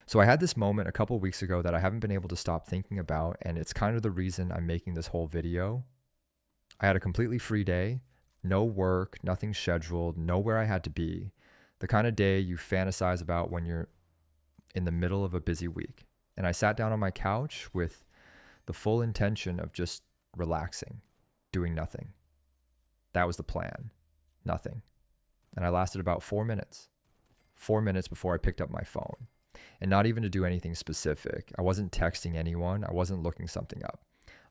So I had this moment a couple weeks ago that I haven't been able to stop thinking about, and it's kind of the reason I'm making this whole video. I had a completely free day, no work, nothing scheduled, nowhere I had to be. The kind of day you fantasize about when you're in the middle of a busy week. And I sat down on my couch with the full intention of just relaxing, doing nothing. That was the plan. Nothing. And I lasted about 4 minutes. 4 minutes before I picked up my phone. And not even to do anything specific. I wasn't texting anyone. I wasn't looking something up.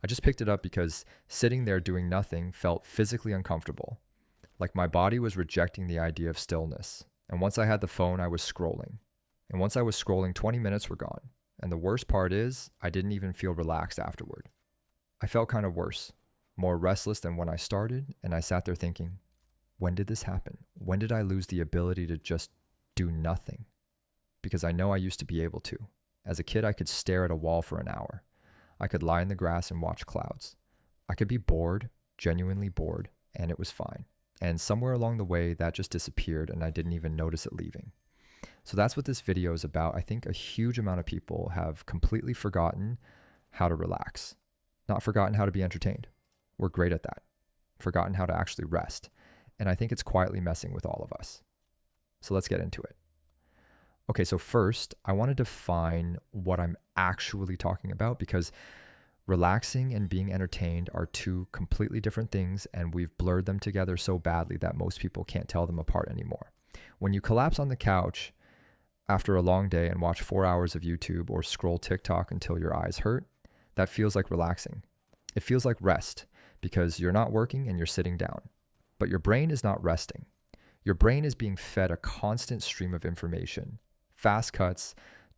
I just picked it up because sitting there doing nothing felt physically uncomfortable. Like my body was rejecting the idea of stillness. And once I had the phone, I was scrolling. And once I was scrolling, 20 minutes were gone. And the worst part is, I didn't even feel relaxed afterward. I felt kind of worse, more restless than when I started. And I sat there thinking, when did this happen? When did I lose the ability to just do nothing? Because I know I used to be able to. As a kid, I could stare at a wall for an hour. I could lie in the grass and watch clouds. I could be bored, genuinely bored, and it was fine. And somewhere along the way, that just disappeared and I didn't even notice it leaving. So that's what this video is about. I think a huge amount of people have completely forgotten how to relax, not forgotten how to be entertained. We're great at that. Forgotten how to actually rest. And I think it's quietly messing with all of us. So let's get into it. Okay, so first, I want to define what I'm actually talking about because relaxing and being entertained are two completely different things, and we've blurred them together so badly that most people can't tell them apart anymore. When you collapse on the couch after a long day and watch 4 hours of YouTube or scroll TikTok until your eyes hurt, that feels like relaxing. It feels like rest because you're not working and you're sitting down. But your brain is not resting. Your brain is being fed a constant stream of information. Fast cuts,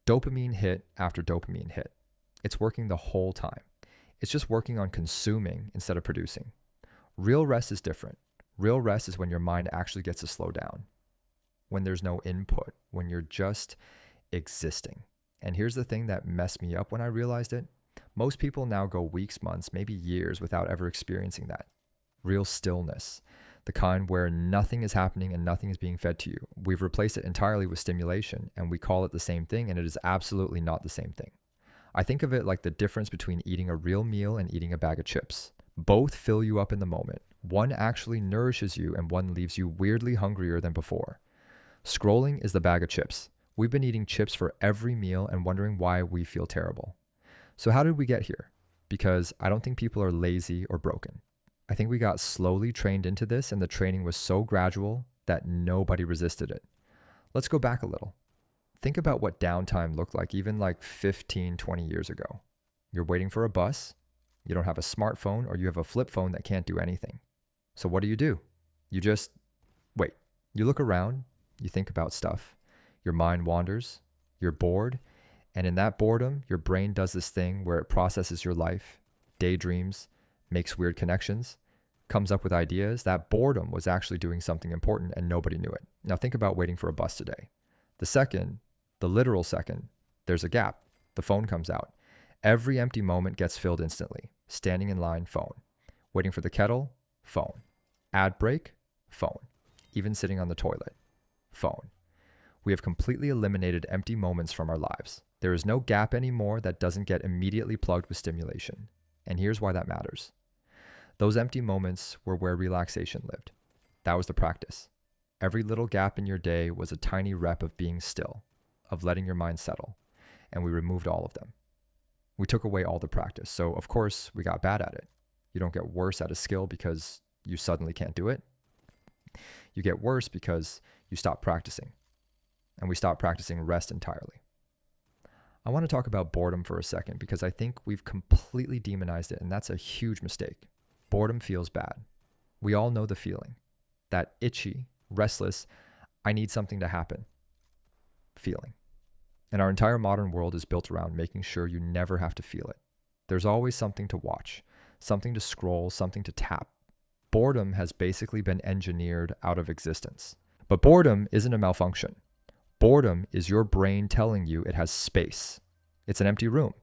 dopamine hit after dopamine hit. It's working the whole time. It's just working on consuming instead of producing. Real rest is different. Real rest is when your mind actually gets to slow down, when there's no input, when you're just existing. And here's the thing that messed me up when I realized it. Most people now go weeks, months, maybe years without ever experiencing that. Real stillness. The kind where nothing is happening and nothing is being fed to you. We've replaced it entirely with stimulation and we call it the same thing, and it is absolutely not the same thing. I think of it like the difference between eating a real meal and eating a bag of chips. Both fill you up in the moment. One actually nourishes you and one leaves you weirdly hungrier than before. Scrolling is the bag of chips. We've been eating chips for every meal and wondering why we feel terrible. So how did we get here? Because I don't think people are lazy or broken. I think we got slowly trained into this, and the training was so gradual that nobody resisted it. Let's go back a little. Think about what downtime looked like even like 15, 20 years ago. You're waiting for a bus, you don't have a smartphone, or you have a flip phone that can't do anything. So what do? You just wait. You look around, you think about stuff, your mind wanders, you're bored, and in that boredom, your brain does this thing where it processes your life, daydreams, makes weird connections, comes up with ideas. That boredom was actually doing something important and nobody knew it. Now think about waiting for a bus today. The second, the literal second, there's a gap. The phone comes out. Every empty moment gets filled instantly. Standing in line, phone. Waiting for the kettle, phone. Ad break, phone. Even sitting on the toilet, phone. We have completely eliminated empty moments from our lives. There is no gap anymore that doesn't get immediately plugged with stimulation. And here's why that matters. Those empty moments were where relaxation lived. That was the practice. Every little gap in your day was a tiny rep of being still, of letting your mind settle, and we removed all of them. We took away all the practice, so of course we got bad at it. You don't get worse at a skill because you suddenly can't do it. You get worse because you stop practicing, and we stopped practicing rest entirely. I want to talk about boredom for a second because I think we've completely demonized it, and that's a huge mistake. Boredom feels bad. We all know the feeling. That itchy, restless, I need something to happen feeling. And our entire modern world is built around making sure you never have to feel it. There's always something to watch, something to scroll, something to tap. Boredom has basically been engineered out of existence. But boredom isn't a malfunction. Boredom is your brain telling you it has space. It's an empty room,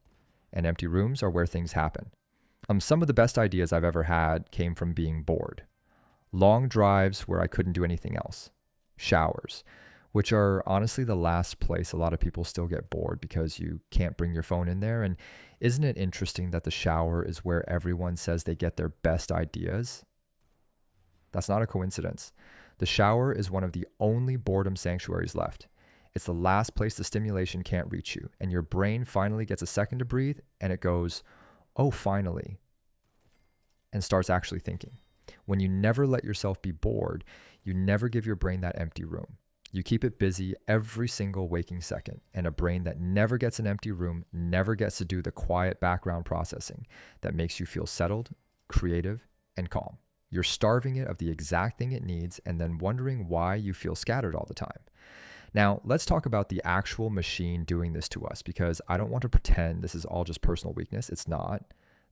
and empty rooms are where things happen. Some of the best ideas I've ever had came from being bored. Long drives where I couldn't do anything else. Showers, which are honestly the last place a lot of people still get bored because you can't bring your phone in there. And isn't it interesting that the shower is where everyone says they get their best ideas? That's not a coincidence. The shower is one of the only boredom sanctuaries left. It's the last place the stimulation can't reach you, and your brain finally gets a second to breathe, and it goes, oh, finally, and starts actually thinking. When you never let yourself be bored, you never give your brain that empty room. You keep it busy every single waking second, and a brain that never gets an empty room never gets to do the quiet background processing that makes you feel settled, creative, and calm. You're starving it of the exact thing it needs and then wondering why you feel scattered all the time. Now, let's talk about the actual machine doing this to us, because I don't want to pretend this is all just personal weakness. It's not.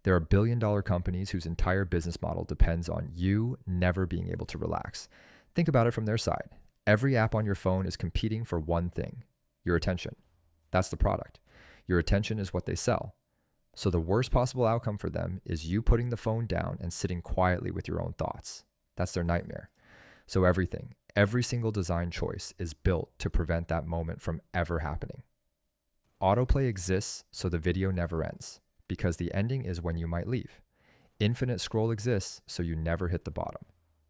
There are billion-dollar companies whose entire business model depends on you never being able to relax. Think about it from their side. Every app on your phone is competing for one thing: your attention. That's the product. Your attention is what they sell. So the worst possible outcome for them is you putting the phone down and sitting quietly with your own thoughts. That's their nightmare. So every single design choice is built to prevent that moment from ever happening. Autoplay exists so the video never ends, because the ending is when you might leave. Infinite scroll exists so you never hit the bottom,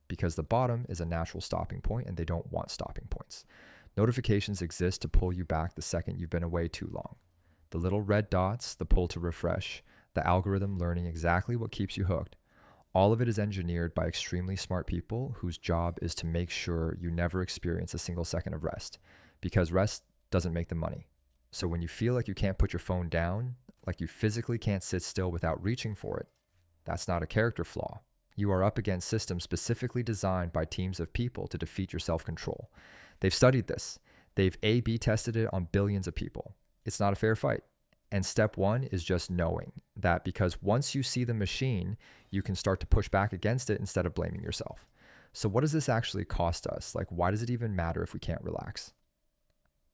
because the bottom is a natural stopping point and they don't want stopping points. Notifications exist to pull you back the second you've been away too long. The little red dots, the pull to refresh, the algorithm learning exactly what keeps you hooked. All of it is engineered by extremely smart people whose job is to make sure you never experience a single second of rest, because rest doesn't make the money. So when you feel like you can't put your phone down, like you physically can't sit still without reaching for it, that's not a character flaw. You are up against systems specifically designed by teams of people to defeat your self-control. They've studied this. They've A/B tested it on billions of people. It's not a fair fight. And step one is just knowing that, because once you see the machine, you can start to push back against it instead of blaming yourself. So what does this actually cost us? Like, why does it even matter if we can't relax?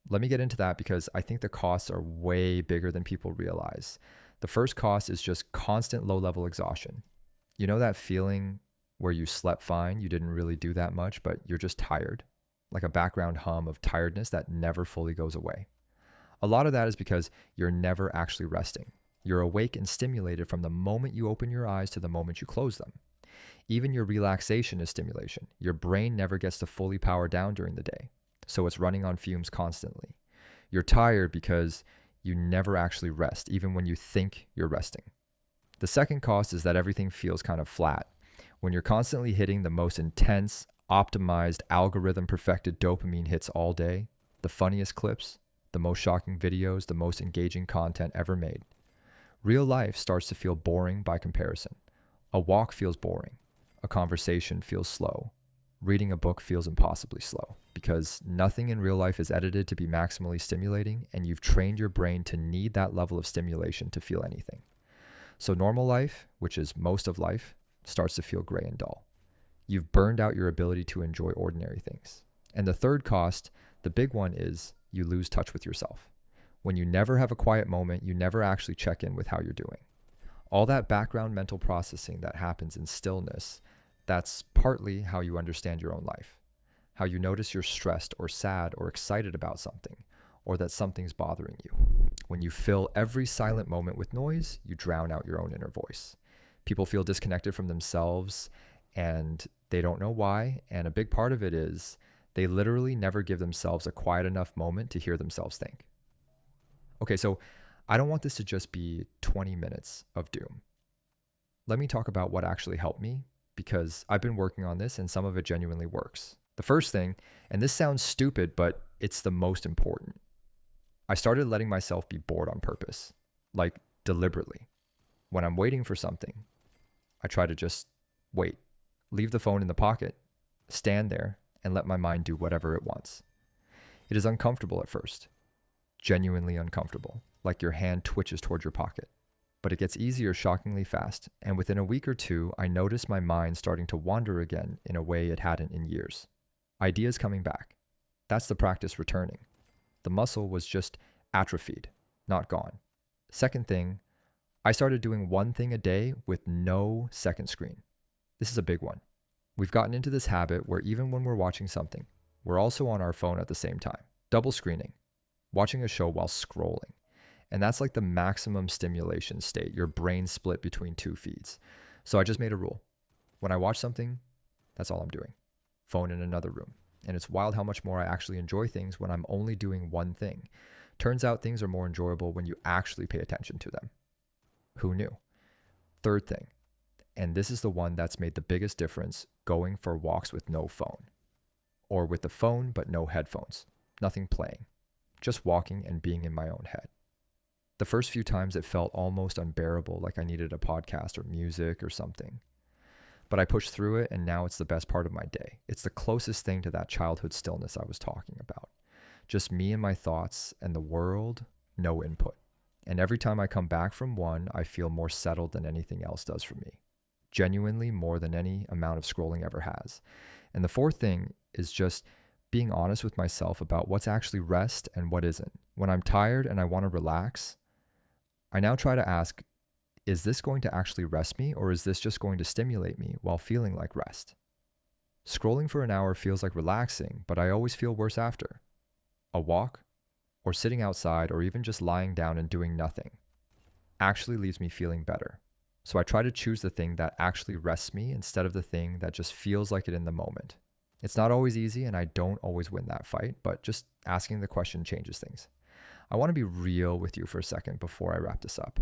Let me get into that, because I think the costs are way bigger than people realize. The first cost is just constant low-level exhaustion. You know that feeling where you slept fine, you didn't really do that much, but you're just tired? Like a background hum of tiredness that never fully goes away. A lot of that is because you're never actually resting. You're awake and stimulated from the moment you open your eyes to the moment you close them. Even your relaxation is stimulation. Your brain never gets to fully power down during the day, so it's running on fumes constantly. You're tired because you never actually rest, even when you think you're resting. The second cost is that everything feels kind of flat. When you're constantly hitting the most intense, optimized, algorithm-perfected dopamine hits all day, the funniest clips, the most shocking videos, the most engaging content ever made, real life starts to feel boring by comparison. A walk feels boring. A conversation feels slow. Reading a book feels impossibly slow, because nothing in real life is edited to be maximally stimulating, and you've trained your brain to need that level of stimulation to feel anything. So normal life, which is most of life, starts to feel gray and dull. You've burned out your ability to enjoy ordinary things. And the third cost, the big one, is you lose touch with yourself. When you never have a quiet moment, you never actually check in with how you're doing. All that background mental processing that happens in stillness, that's partly how you understand your own life. How you notice you're stressed or sad or excited about something, or that something's bothering you. When you fill every silent moment with noise, you drown out your own inner voice. People feel disconnected from themselves, and they don't know why. And a big part of it is they literally never give themselves a quiet enough moment to hear themselves think. Okay, so I don't want this to just be 20 minutes of doom. Let me talk about what actually helped me, because I've been working on this and some of it genuinely works. The first thing, and this sounds stupid, but it's the most important. I started letting myself be bored on purpose, like deliberately. When I'm waiting for something, I try to just wait, leave the phone in the pocket, stand there, and let my mind do whatever it wants. It is uncomfortable at first, genuinely uncomfortable, like your hand twitches toward your pocket. But it gets easier shockingly fast, and within a week or two, I noticed my mind starting to wander again in a way it hadn't in years. Ideas coming back. That's the practice returning. The muscle was just atrophied, not gone. Second thing, I started doing one thing a day with no second screen. This is a big one. We've gotten into this habit where even when we're watching something, we're also on our phone at the same time, double screening, watching a show while scrolling. And that's like the maximum stimulation state, your brain split between two feeds. So I just made a rule. When I watch something, that's all I'm doing. Phone in another room. And it's wild how much more I actually enjoy things when I'm only doing one thing. Turns out things are more enjoyable when you actually pay attention to them. Who knew? Third thing, and this is the one that's made the biggest difference, going for walks with no phone. Or with the phone but no headphones. Nothing playing. Just walking and being in my own head. The first few times it felt almost unbearable, like I needed a podcast or music or something. But I pushed through it, and now it's the best part of my day. It's the closest thing to that childhood stillness I was talking about. Just me and my thoughts and the world, no input. And every time I come back from one, I feel more settled than anything else does for me. Genuinely more than any amount of scrolling ever has. And the fourth thing is just being honest with myself about what's actually rest and what isn't. When I'm tired and I want to relax, I now try to ask, is this going to actually rest me, or is this just going to stimulate me while feeling like rest? Scrolling for an hour feels like relaxing, but I always feel worse after. A walk, or sitting outside, or even just lying down and doing nothing actually leaves me feeling better. So I try to choose the thing that actually rests me instead of the thing that just feels like it in the moment. It's not always easy, and I don't always win that fight, but just asking the question changes things. I want to be real with you for a second before I wrap this up.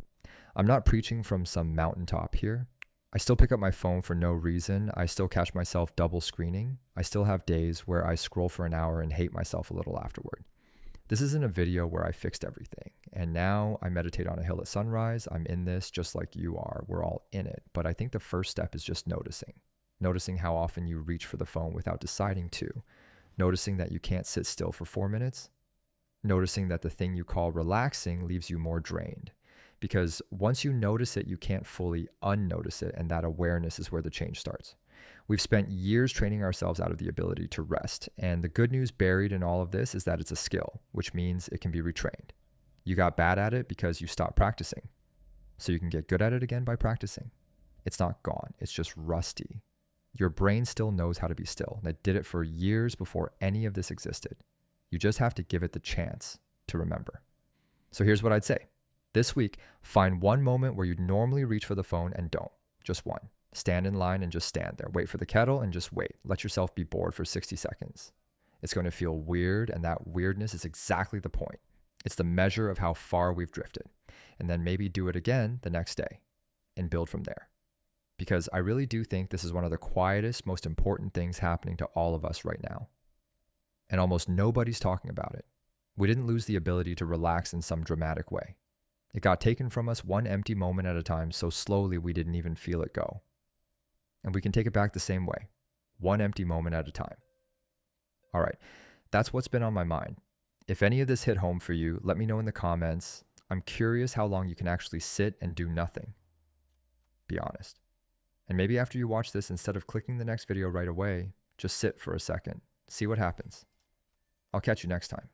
I'm not preaching from some mountaintop here. I still pick up my phone for no reason. I still catch myself double screening. I still have days where I scroll for an hour and hate myself a little afterward. This isn't a video where I fixed everything. And now I meditate on a hill at sunrise. I'm in this just like you are. We're all in it. But I think the first step is just noticing. Noticing how often you reach for the phone without deciding to. Noticing that you can't sit still for 4 minutes. Noticing that the thing you call relaxing leaves you more drained. Because once you notice it, you can't fully unnotice it, and that awareness is where the change starts. We've spent years training ourselves out of the ability to rest, and the good news buried in all of this is that it's a skill, which means it can be retrained. You got bad at it because you stopped practicing, so you can get good at it again by practicing. It's not gone, it's just rusty. Your brain still knows how to be still, and it did it for years before any of this existed. You just have to give it the chance to remember. So here's what I'd say. This week, find one moment where you'd normally reach for the phone and don't. Just one. Stand in line and just stand there. Wait for the kettle and just wait. Let yourself be bored for 60 seconds. It's going to feel weird, and that weirdness is exactly the point. It's the measure of how far we've drifted. And then maybe do it again the next day and build from there. Because I really do think this is one of the quietest, most important things happening to all of us right now. And almost nobody's talking about it. We didn't lose the ability to relax in some dramatic way. It got taken from us one empty moment at a time so slowly we didn't even feel it go. And we can take it back the same way, one empty moment at a time. All right, that's what's been on my mind. If any of this hit home for you, let me know in the comments. I'm curious how long you can actually sit and do nothing. Be honest. And maybe after you watch this, instead of clicking the next video right away, just sit for a second. See what happens. I'll catch you next time.